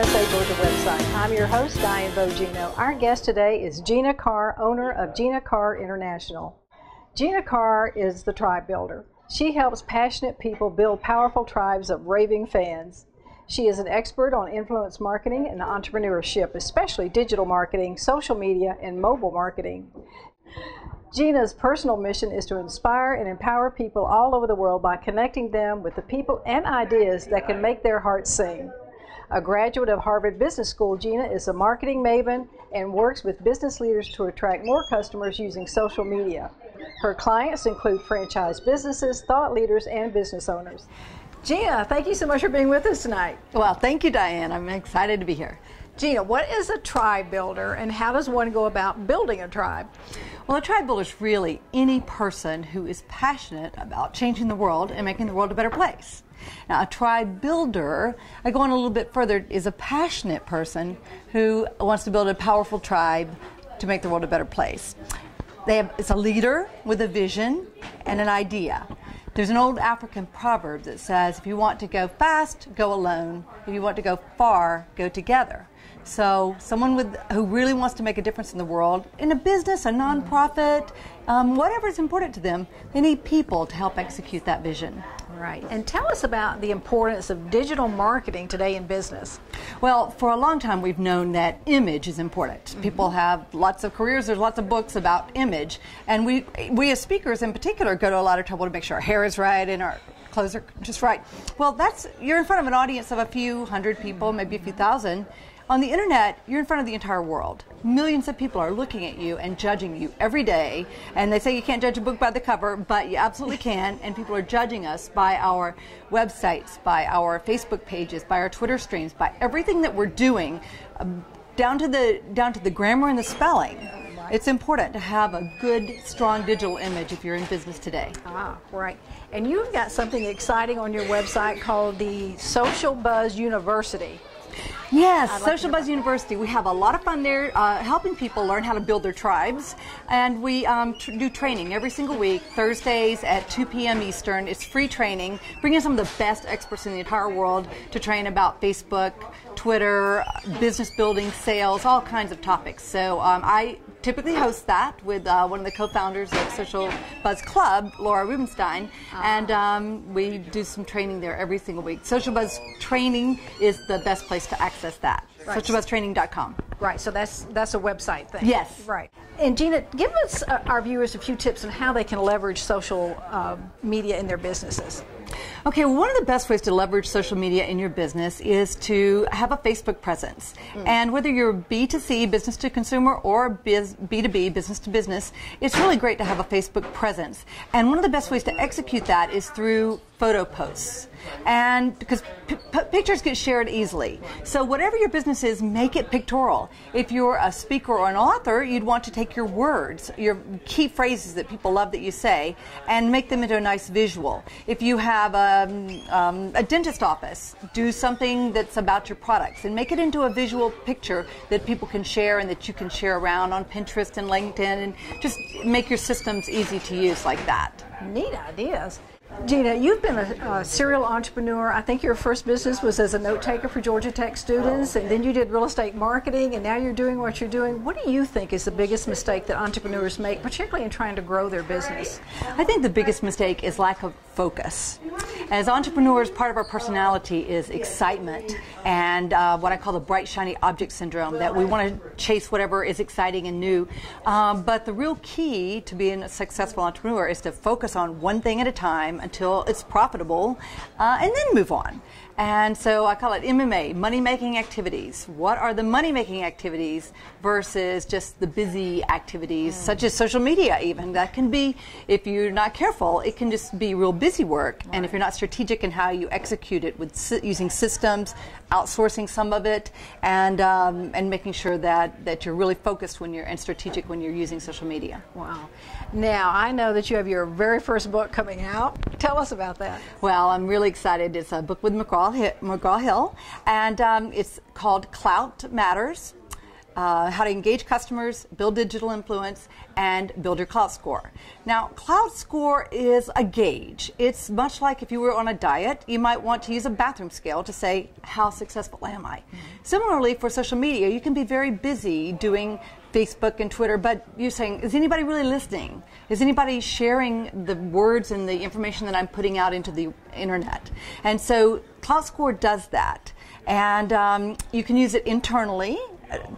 USA Georgia website. I'm your host, Diane Bogino. Our guest today is Gina Carr, owner of Gina Carr International. Gina Carr is the tribe builder. She helps passionate people build powerful tribes of raving fans. She is an expert on influence marketing and entrepreneurship, especially digital marketing, social media, and mobile marketing. Gina's personal mission is to inspire and empower people all over the world by connecting them with the people and ideas that can make their hearts sing. A graduate of Harvard Business School, Gina is a marketing maven and works with business leaders to attract more customers using social media. Her clients include franchise businesses, thought leaders, and business owners. Gina, thank you so much for being with us tonight. Well, thank you, Diane. I'm excited to be here. Gina, what is a tribe builder, and how does one go about building a tribe? Well, a tribe builder is really any person who is passionate about changing the world and making the world a better place. Now, a tribe builder, I go on a little bit further, is a passionate person who wants to build a powerful tribe to make the world a better place. It's a leader with a vision and an idea. There's an old African proverb that says, if you want to go fast, go alone. If you want to go far, go together. So someone who really wants to make a difference in the world, in a business, a nonprofit, whatever is important to them, they need people to help execute that vision. Right. And tell us about the importance of digital marketing today in business. Well, for a long time we've known that image is important. People have lots of careers, there's lots of books about image, and we as speakers in particular go to a lot of trouble to make sure our hair is right and our clothes are just right. Well, you're in front of an audience of a few hundred people, maybe a few thousand. On the internet, you're in front of the entire world. Millions of people are looking at you and judging you every day. And they say you can't judge a book by the cover, but you absolutely can. And people are judging us by our websites, by our Facebook pages, by our Twitter streams, by everything that we're doing, down to the grammar and the spelling. It's important to have a good, strong digital image if you're in business today. Ah, right. And you've got something exciting on your website called the Social Buzz University. Yes, Social Buzz University. We have a lot of fun there helping people learn how to build their tribes. And we do training every single week, Thursdays at 2 p.m. Eastern. It's free training, bringing some of the best experts in the entire world to train about Facebook, Twitter, business building, sales, all kinds of topics. So I typically host that with one of the co-founders of Social Buzz Club, Laura Rubenstein, and we do some training there every single week. Social Buzz Training is the best place to access that. Right. SocialBuzzTraining.com. Right, so that's a website thing. Yes. Right. And Gina, give us, our viewers, a few tips on how they can leverage social media in their businesses. Okay, well, one of the best ways to leverage social media in your business is to have a Facebook presence. And whether you're B2C, business to consumer, or B2B, business to business, it's really great to have a Facebook presence. And one of the best ways to execute that is through photo posts. And because pictures get shared easily. So whatever your business is, make it pictorial. If you're a speaker or an author, you'd want to take your words, your key phrases that people love that you say, and make them into a nice visual. If you have a dentist office, do something that's about your products and make it into a visual picture that people can share and that you can share around on Pinterest and LinkedIn, and just make your systems easy to use like that. Neat ideas. Gina, you've been a serial entrepreneur. I think your first business was as a note taker for Georgia Tech students, and then you did real estate marketing, and now you're doing what you're doing. What do you think is the biggest mistake that entrepreneurs make, particularly in trying to grow their business? I think the biggest mistake is lack of focus. As entrepreneurs, part of our personality is excitement and what I call the bright, shiny object syndrome, that we want to chase whatever is exciting and new. But the real key to being a successful entrepreneur is to focus on one thing at a time until it's profitable, and then move on. And so I call it MMA, money-making activities. What are the money-making activities versus just the busy activities, such as social media even? That can be, if you're not careful, it can just be real busy work. Right. And if you're not strategic in how you execute it with using systems, outsourcing some of it, and making sure that you're really focused and strategic when you're using social media. Wow. Now, I know that you have your very first book coming out. Tell us about that. Well, I'm really excited. It's a book with McGraw-Hill, and it's called Clout Matters. how to engage customers, build digital influence, and build your Klout score. Now, Klout score is a gauge. It's much like if you were on a diet, you might want to use a bathroom scale to say, how successful am I? Similarly, for social media, you can be very busy doing Facebook and Twitter, but you're saying, is anybody really listening? Is anybody sharing the words and the information that I'm putting out into the internet? And so Klout score does that. And you can use it internally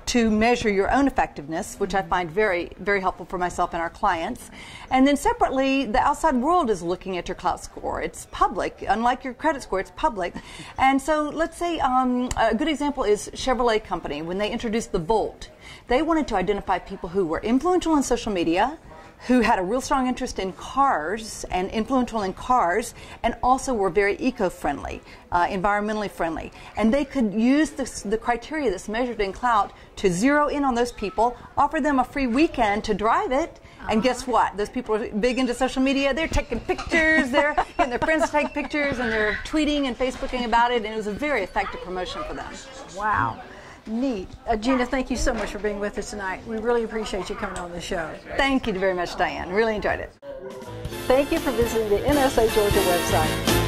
to measure your own effectiveness, which I find very, very helpful for myself and our clients. And then separately, the outside world is looking at your Klout score. It's public. Unlike your credit score, it's public. And so let's say a good example is Chevrolet Company. When they introduced the Volt, they wanted to identify people who were influential on social media, who had a real strong interest in cars and influential in cars, and also were very eco-friendly, environmentally friendly. And they could use the criteria that's measured in Klout to zero in on those people, offer them a free weekend to drive it, and guess what? Those people are big into social media. They're taking pictures, they're getting their friends to take pictures, and they're tweeting and Facebooking about it, and it was a very effective promotion for them. Wow. Neat. Gina, thank you so much for being with us tonight. We really appreciate you coming on the show. Thank you very much, Diane. Really enjoyed it. Thank you for visiting the NSA Georgia website.